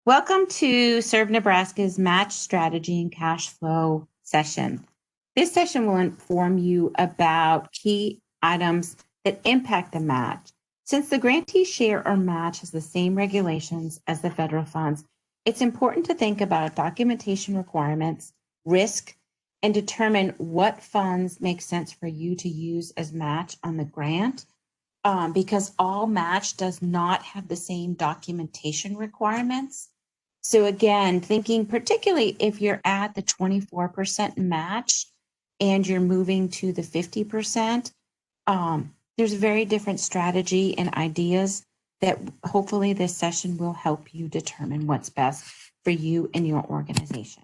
Welcome to Serve Nebraska's Match Strategy and Cash Flow session. This session will inform you about key items that impact the match. Since the grantee share or match has the same regulations as the federal funds, it's important to think about documentation requirements, risk, and determine what funds make sense for you to use as match on the grant. Because all match does not have the same documentation requirements. So again, thinking particularly if you're at the 24% match and you're moving to the 50%, there's a very different strategy and ideas that hopefully this session will help you determine what's best for you and your organization.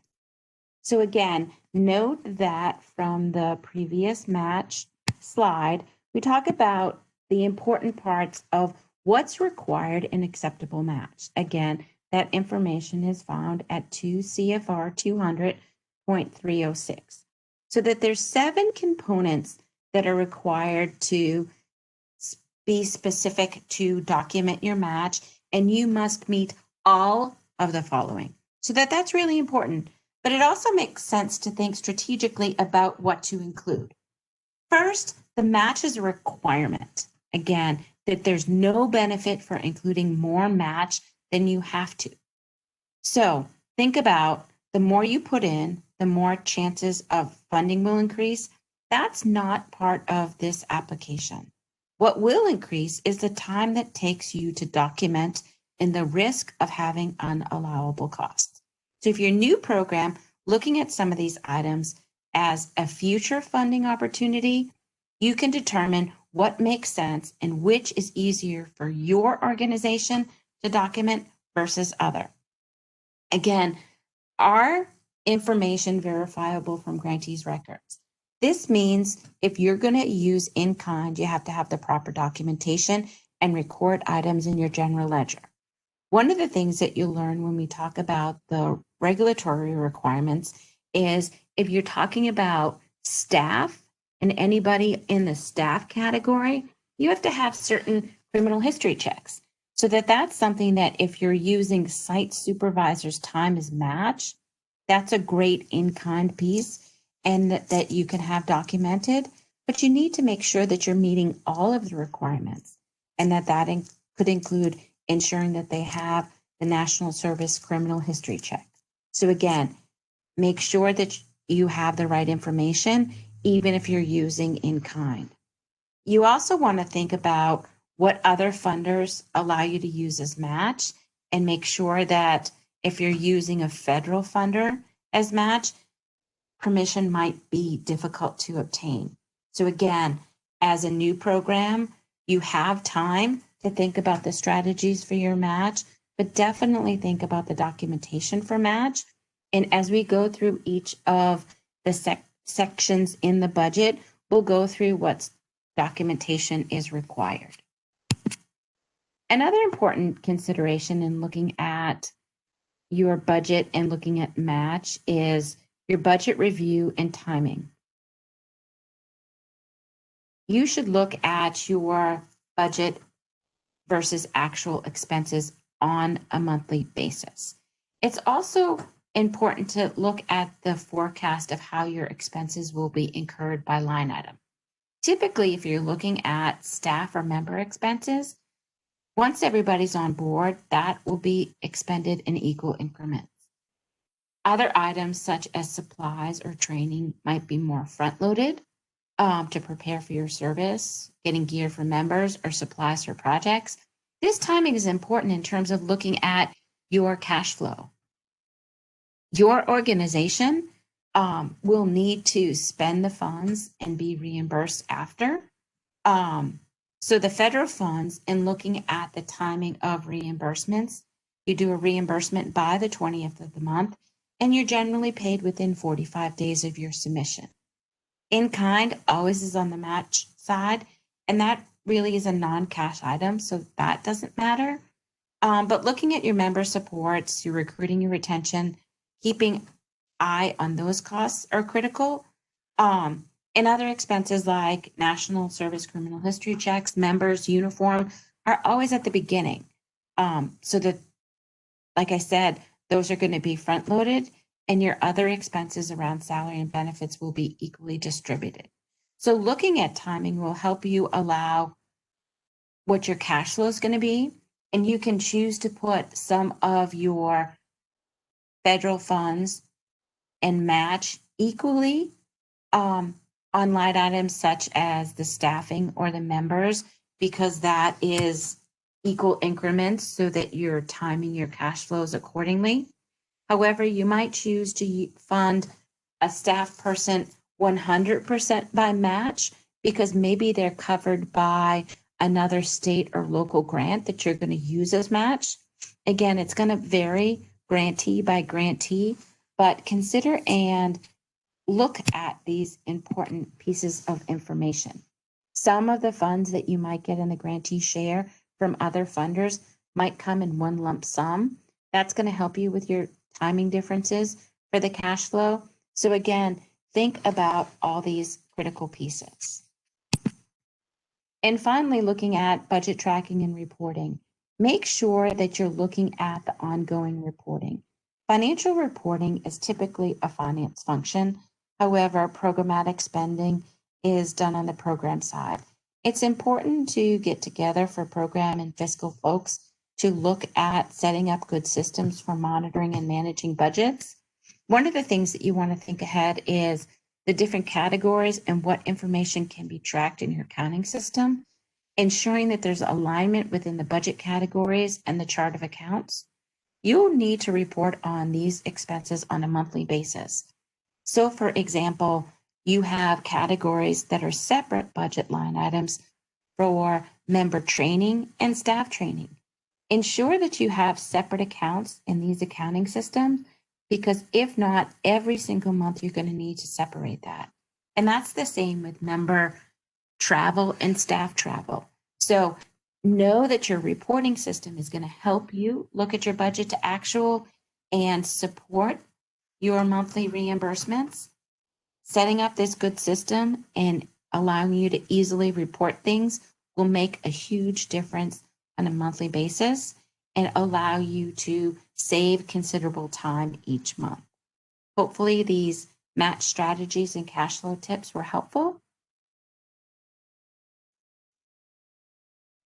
So again, note that from the previous match slide, we talk about the important parts of what's required in acceptable match. Again, that information is found at 2 CFR 200.306. So that there's 7 components that are required to be specific to document your match, and you must meet all of the following. So that's really important, but it also makes sense to think strategically about what to include. First, the match is a requirement. Again, that there's no benefit for including more match than you have to. So think about the more you put in, the more chances of funding will increase. That's not part of this application. What will increase is the time that takes you to document and the risk of having unallowable costs. So if you're a new program, looking at some of these items as a future funding opportunity, you can determine what makes sense and which is easier for your organization to document versus other. Again, are information verifiable from grantees' records? This means if you're going to use in-kind, you have to have the proper documentation and record items in your general ledger. One of the things that you'll learn when we talk about the regulatory requirements is if you're talking about staff and anybody in the staff category, you have to have certain criminal history checks. So that's something that if you're using site supervisor's time as match, that's a great in-kind piece and that you can have documented, but you need to make sure that you're meeting all of the requirements and that could include ensuring that they have the National Service Criminal History Check. So again, make sure that you have the right information, even if you're using in-kind. You also want to think about what other funders allow you to use as match and make sure that if you're using a federal funder as match, permission might be difficult to obtain. So again, as a new program, you have time to think about the strategies for your match, but definitely think about the documentation for match. And as we go through each of the sections in the budget, we'll go through what documentation is required. Another important consideration in looking at your budget and looking at match is your budget review and timing. You should look at your budget versus actual expenses on a monthly basis. It's also important to look at the forecast of how your expenses will be incurred by line item. Typically, if you're looking at staff or member expenses, once everybody's on board, that will be expended in equal increments. Other items such as supplies or training might be more front-loaded to prepare for your service, getting gear for members or supplies for projects. This timing is important in terms of looking at your cash flow. Your organization will need to spend the funds and be reimbursed after. So the federal funds, in looking at the timing of reimbursements, you do a reimbursement by the 20th of the month, and you're generally paid within 45 days of your submission. In kind always is on the match side, and that really is a non-cash item, so that doesn't matter. But looking at your member supports, your recruiting, your retention, keeping eye on those costs are critical. And other expenses like National Service Criminal History checks, members, uniform are always at the beginning. So that like I said, those are going to be front loaded, and your other expenses around salary and benefits will be equally distributed. So looking at timing will help you allow what your cash flow is going to be, and you can choose to put some of your federal funds and match equally on line items such as the staffing or the members, because that is equal increments so that you're timing your cash flows accordingly. However, you might choose to fund a staff person 100% by match because maybe they're covered by another state or local grant that you're going to use as match. Again, it's going to vary grantee by grantee, but consider and look at these important pieces of information. Some of the funds that you might get in the grantee share from other funders might come in one lump sum. That's going to help you with your timing differences for the cash flow. So again, think about all these critical pieces. And finally, looking at budget tracking and reporting. Make sure that you're looking at the ongoing reporting. Financial reporting is typically a finance function. However, programmatic spending is done on the program side. It's important to get together for program and fiscal folks to look at setting up good systems for monitoring and managing budgets. One of the things that you want to think ahead is the different categories and what information can be tracked in your accounting system, ensuring that there's alignment within the budget categories and the chart of accounts. You'll need to report on these expenses on a monthly basis. So for example, you have categories that are separate budget line items for member training and staff training. Ensure that you have separate accounts in these accounting systems, because if not, every single month you're going to need to separate that. And that's the same with member travel and staff travel. So know that your reporting system is going to help you look at your budget to actual and support your monthly reimbursements. Setting up this good system and allowing you to easily report things will make a huge difference on a monthly basis and allow you to save considerable time each month. Hopefully these match strategies and cash flow tips were helpful.